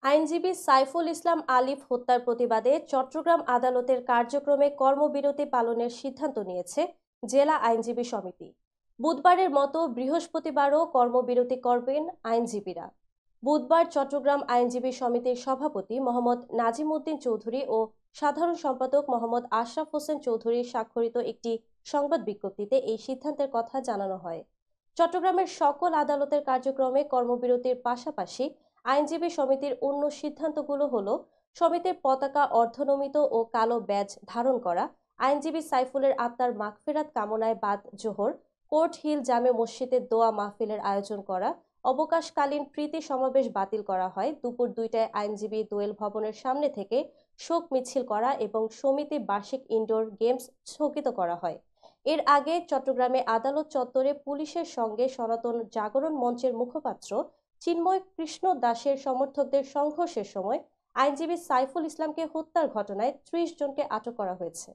আইনজীবী সাইফুল ইসলাম আলিফ হত্যার প্রতিবাদে চট্টগ্রাম আদালতের কার্যক্রমে কর্মবিরতি পালনের সিদ্ধান্ত নিয়েছে জেলা আইনজীবী সমিতি। বুধবারের মতো বৃহস্পতিবারও কর্মবিরতি করবেন আইনজীবীরা। বুধবার চট্টগ্রাম আইনজীবী সমিতির সভাপতি মোহাম্মদ নাজিম উদ্দিন চৌধুরী ও সাধারণ সম্পাদক মোহাম্মদ আশরাফ হোসেন চৌধুরী স্বাক্ষরিত একটি সংবাদ বিজ্ঞপ্তিতে এই সিদ্ধান্তের কথা জানানো হয়। চট্টগ্রামের সকল আদালতের কার্যক্রমে কর্মবিরতির পাশাপাশি আইনজীবী সমিতির অন্য সিদ্ধান্তগুলো হলো সমিতির পতাকা অর্ধনমিত ও কালো ব্যাজ ধারণ করা, আইনজীবী সাইফুলের আত্মার মাগফিরাত কামনায় বাদ জোহর, কোর্ট হিল জামে মসজিদে দোয়া মাহফিলের আয়োজন করা, অবকাশকালীন প্রীতি সমাবেশ বাতিল করা হয়, দুপুর 2টায় আইনজীবী দোয়েল ভবনের সামনে থেকে শোক মিছিল করা এবং সমিতি বার্ষিক ইনডোর গেমস স্থগিত করা হয়। এর আগে চট্টগ্রামে আদালত চত্বরে পুলিশের সঙ্গে সনাতন জাগরণ মঞ্চের মুখপাত্র চিন্ময় কৃষ্ণ দাসের সমর্থকদের সংঘর্ষের সময় আইনজীবী সাইফুল ইসলামকে হত্যার ঘটনায় 30 জনকে আটক করা হয়েছে।